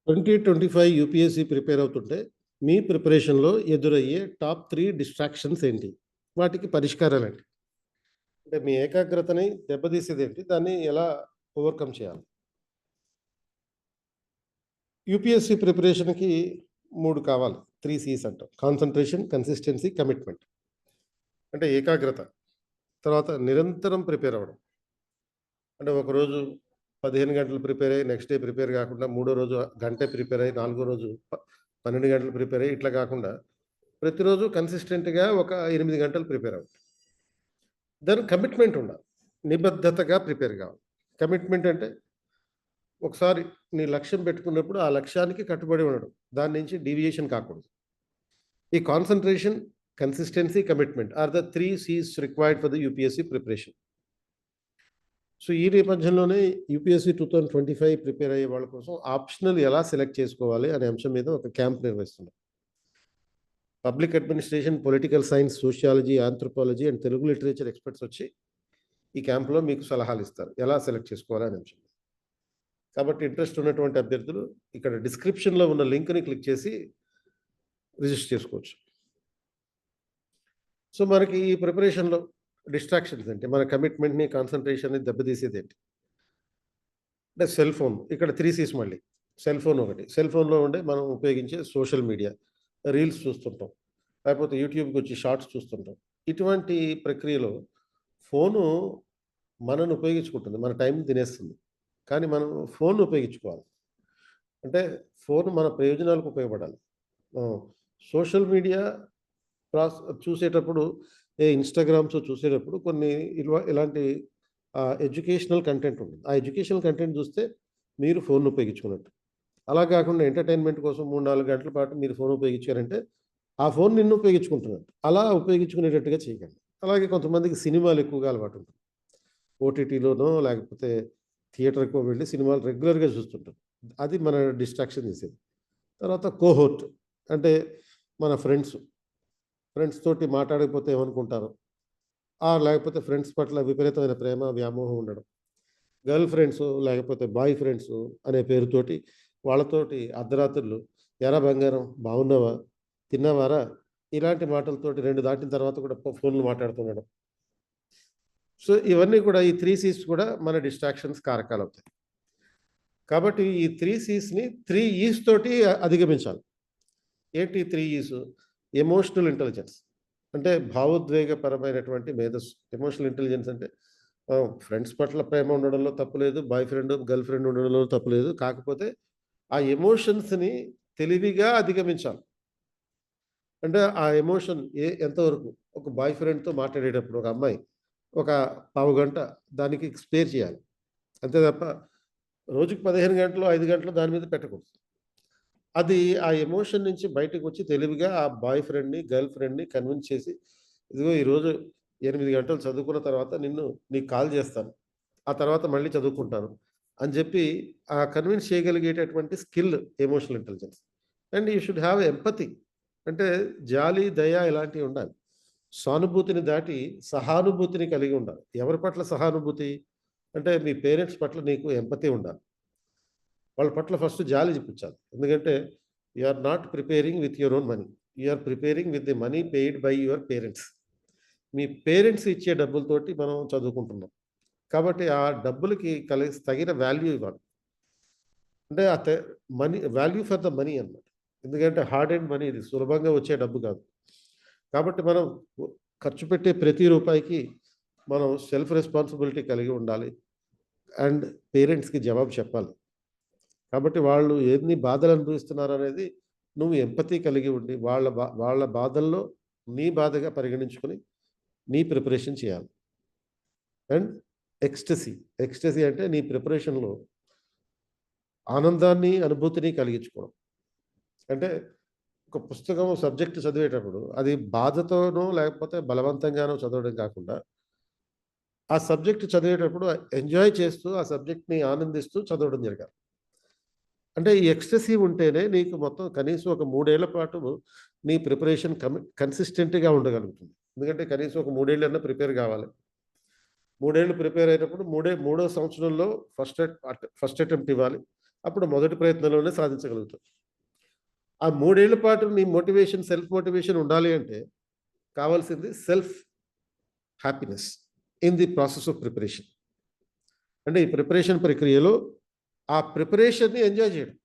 2025 UPSC prepare అవుతుంటే, మీ ప్రిపరేషన్‌లో ఎదురయ్యే టాప్ 3 డిస్ట్రాక్షన్స్ ఏంటి? వాటికి పరిష్కారాలేంటి? అంటే మీ ఏకాగ్రతని దెబ్బతీసేదేంటి? దాన్ని ఎలా ఓవర్‌కమ్ చేయాలి? యూపీఎస్సీ ప్రిపరేషన్‌కి 3 కావాలి. 3 సీస్ అంటాం. Concentration, consistency, commitment. అంటే ఏకాగ్రత. తర్వాత నిరంతరం ప్రిపేర్ అవ్వడం. అంటే ఒకరోజు 15 గంటలు ప్రిపేర్ అయ్యి, నెక్స్ట్ డే ప్రిపేర్ గాకుండా, మూడో రోజు గంటే ప్రిపేర్ అయ్యి, నాలుగో రోజు 12 గంటలు ప్రిపేర్ అయ్యి, ఇట్లా గాకుండా ప్రతిరోజు కన్సిస్టెంట్‌గా ఒక 8 గంటలు ప్రిపేర్ అవ్వండి. దానికి కమిట్మెంట్ ఉండాలి. నిబద్ధతగా ప్రిపేర్ కావాలి. కమిట్మెంట్ అంటే ఒకసారి నీ లక్ష్యం పెట్టుకున్నప్పుడు ఆ లక్ష్యానికి కట్టుబడి ఉండడం. దాని నుంచి డీవియేషన్ కాకూడదు. ఈ concentration, consistency, commitment are the 3 Cs required for the UPSC preparation. So, ఈ నేపథ్యంలోనే యూపీఎస్సీ 2025 ప్రిపేర్ అయ్యే వాళ్ళ కోసం ఆప్షనల్ ఎలా సెలెక్ట్ చేసుకోవాలి అనే అంశం మీద ఒక క్యాంప్ నిర్వహిస్తున్నాం. Public administration, political science, sociology, anthropology and Telugu literature experts వచ్చి ఈ క్యాంప్‌లో మీకు సలహాలిస్తారు. ఎలా సెలెక్ట్ చేసుకోవాలి అనే అంశం. కాబట్టి ఇంట్రెస్ట్ ఉన్నటువంటి అభ్యర్థులు ఇక్కడ డిస్క్రిప్షన్‌లో ఉన్న లింక్‌ని క్లిక్ చేసి రిజిస్టర్ చేసుకోవచ్చు. సో, మనకి ఈ ప్రిపరేషన్‌లో డిస్ట్రాక్షన్స్ ఏంటి? మన కమిట్మెంట్‌ని, కాన్సంట్రేషన్‌ని దెబ్బతీసేదేంటి? అంటే సెల్ ఫోన్. ఇక్కడ 3 సీస్ మళ్ళీ. సెల్ ఫోన్ ఒకటి. సెల్ ఫోన్‌లో ఉండే మనం ఉపయోగించే సోషల్ మీడియా, రీల్స్ చూస్తుంటాం. లేకపోతే యూట్యూబ్‌కొచ్చి షార్ట్స్ చూస్తుంటాం. ఇటువంటి ప్రక్రియలో ఫోను మనను ఉపయోగించుకుంటుంది. మన టైంని తినేస్తుంది. కానీ మనం ఫోన్‌ని ఉపయోగించుకోవాలి. అంటే ఫోన్ మన ప్రయోజనాలకు ఉపయోగపడాలి. ఆ! సోషల్ మీడియా ప్రాస్ చూసేటప్పుడు ఇన్‌స్టాగ్రామ్స్ చూసేటప్పుడు కొన్ని ఇలాంటి ఎడ్యుకేషనల్ కంటెంట్ ఉంటుంది. ఆ ఎడ్యుకేషనల్ కంటెంట్ చూస్తే మీరు ఫోన్‌ని ఉపయోగించుకున్నట్టు. అలా కాకుండా ఎంటర్‌టైన్‌మెంట్ కోసం 3, 4 గంటల పాటు మీరు ఫోన్ ఉపయోగించారంటే, ఆ ఫోన్ నిన్ను ఉపయోగించుకుంటున్నట్టు. అలా ఉపయోగించుకునేటట్టుగా చేయకండి. అలాగే కొంతమందికి సినిమాలు ఎక్కువగా అలవాటుంటుంది. ఓటీటీలోనో లేకపోతే థియేటర్‌కో వెళ్లి సినిమాలు రెగ్యులర్‌గా చూస్తుంటారు. అది మన డిస్ట్రాక్షన్ చేసేది. తర్వాత కోహోర్ట్ అంటే మన ఫ్రెండ్స్. ఫ్రెండ్స్ తోటి మాట్లాడకపోతే ఏమనుకుంటారో, లేకపోతే ఫ్రెండ్స్ పట్ల విపరీతమైన ప్రేమ, వ్యామోహం ఉండడం. గర్ల్ ఫ్రెండ్సు లేకపోతే బాయ్ ఫ్రెండ్సు అనే పేరుతోటి వాళ్ళతోటి అర్ధరాత్రులు "ఏరా బంగారం బాగున్నావా? తిన్నావారా?" ఇలాంటి మాటలతోటి 2 దాటిన తర్వాత కూడా ఫోన్‌లు మాట్లాడుతుండడం. సో, ఇవన్నీ కూడా ఈ 3 సీస్ కూడా మన డిస్ట్రాక్షన్స్ కారకాలవుతాయి. కాబట్టి ఈ 3 సీస్‌ని 3 ఈస్ తోటి అధిగమించాలి. ఏంటి 3 ఈస్? Emotional intelligence. అంటే భావోద్వేగపరమైనటువంటి మేధస్సు. ఎమోషనల్ ఇంటెలిజెన్స్ అంటే ఫ్రెండ్స్ పట్ల ప్రేమ ఉండడంలో తప్పు లేదు. బాయ్ ఫ్రెండ్, గర్ల్ ఫ్రెండ్ ఉండడంలో తప్పు లేదు. కాకపోతే ఆ ఎమోషన్స్‌ని తెలివిగా అధిగమించాలి. అంటే ఆ ఎమోషన్ ఎంతవరకు ఒక బాయ్ ఫ్రెండ్‌తో మాట్లాడేటప్పుడు ఒక అమ్మాయి ఒక పావుగంట దానికి స్పేర్ చేయాలి. అంతే తప్ప రోజుకి 15 గంటలు, 5 గంటలు దాని మీద పెట్టకూడదు. అది ఆ ఎమోషన్ నుంచి బయటకొచ్చి తెలివిగా ఆ బాయ్ ఫ్రెండ్‌ని, గర్ల్ ఫ్రెండ్‌ని కన్విన్స్ చేసి, ఇదిగో ఈరోజు 8 గంటలు చదువుకున్న తర్వాత నీకు కాల్ చేస్తాను. ఆ తర్వాత మళ్ళీ చదువుకుంటాను అని జెప్పి కన్విన్స్ చేయగలిగేటటువంటి skill emotional intelligence. And you should have empathy. అంటే జాలి, దయ ఇలాంటివి ఉండాలి. సానుభూతిని దాటి సహానుభూతిని కలిగి ఉండాలి. ఎవరి పట్ల సహానుభూతి? అంటే మీ పేరెంట్స్ పట్ల నీకు ఎంపథీ ఉండాలి. వాళ్ళ పట్ల ఫస్ట్ జాలి చూపించాలి. ఎందుకంటే you are not preparing with your own money. You are preparing with the money paid by your parents. మీ పేరెంట్స్ ఇచ్చే డబ్బులతోటి మనం చదువుకుంటున్నాం. కాబట్టి ఆ డబ్బులకి తగిన వాల్యూ ఇవ్వాలి. అంటే ఆ తె money value for the money అన్నమాట. ఎందుకంటే హార్డ్ ఎర్న్డ్ మనీ ఇది సులభంగా వచ్చే డబ్బు కాదు. కాబట్టి మనం ఒ ఖర్చు పెట్టే ప్రతి రూపాయికి మనం సెల్ఫ్ రెస్పాన్సిబిలిటీ కలిగి ఉండాలి. అండ్ పేరెంట్స్‌కి జవాబు చెప్పాలి. కాబట్టి వాళ్ళు ఎన్ని బాధలు అనుభవిస్తున్నారనేది నువ్వు ఎంపథీ కలిగి ఉండి వాళ్ళ బాధల్లో నీ బాధగా పరిగణించుకొని నీ ప్రిపరేషన్ చేయాలి. And ecstasy. ఎక్స్‌టసీ అంటే నీ ప్రిపరేషన్‌లో ఆనందాన్ని, అనుభూతిని కలిగించుకోవడం. అంటే ఒక పుస్తకం సబ్జెక్ట్ చదివేటప్పుడు అది బాధతోనో లేకపోతే బలవంతంగానో చదవడం కాకుండా, ఆ సబ్జెక్ట్ చదివేటప్పుడు ఎంజాయ్ చేస్తూ ఆ సబ్జెక్ట్‌ని ఆనందిస్తూ చదవడం జరగాలి. అంటే ఈ ఎక్స్‌టసీ ఉంటేనే నీకు మొత్తం కనీసం ఒక 3 ఏళ్ల పాటు నీ ప్రిపరేషన్ కన్సిస్టెంట్‌గా ఉండగలుగుతుంది. ఎందుకంటే కనీసం ఒక 3 ఏళ్ళన్నా ప్రిపేర్ కావాలి. 3 ఏళ్ళు ప్రిపేర్ అయ్యేటప్పుడు మూడో సంవత్సరంలో ఫస్ట్ అటెంప్ట్ ఇవ్వాలి. అప్పుడు మొదటి ప్రయత్నంలోనే సాధించగలుగుతాం. ఆ 3 ఏళ్ల పాటు నీ మోటివేషన్, సెల్ఫ్ మోటివేషన్ ఉండాలి అంటే కావాల్సింది self happiness in the process of preparation. అంటే ఈ ప్రిపరేషన్ ప్రక్రియలో ఆ ప్రిపరేషన్‌ని ఎంజాయ్ చేయడం.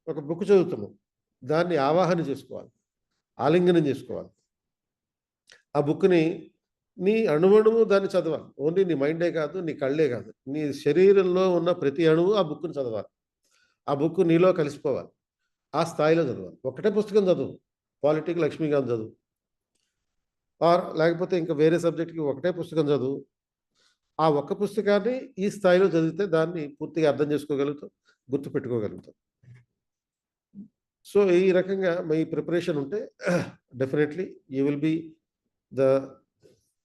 ఒక బుక్ చదువుతున్నాం. దాన్ని ఆవాహన చేసుకోవాలి. ఆలింగనం చేసుకోవాలి. ఆ బుక్‌ని నీ అణువణువు దాన్ని చదవాలి. ఓన్లీ నీ మైండే కాదు, నీ కళ్ళే కాదు. నీ శరీరంలో ఉన్న ప్రతి అణువు ఆ బుక్‌ని చదవాలి. ఆ బుక్ నీలో కలిసిపోవాలి. ఆ స్థాయిలో చదవాలి. ఒకటే పుస్తకం చదువు. పాలిటీకి లక్ష్మీకాంత్ చదువు. లేకపోతే ఇంకా వేరే సబ్జెక్ట్‌కి ఒకటే పుస్తకం చదువు. ఆ ఒక్క పుస్తకాన్ని ఈ స్థాయిలో చదివితే దాన్ని పూర్తిగా అర్థం చేసుకోగలుగుతాం. గుర్తుపెట్టుకోగలుగుతాం. సో, ఈ రకంగా మీ ప్రిపరేషన్ ఉంటే definitely you will be the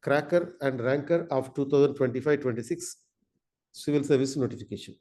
cracker and ranker of 2025-26 civil service notification.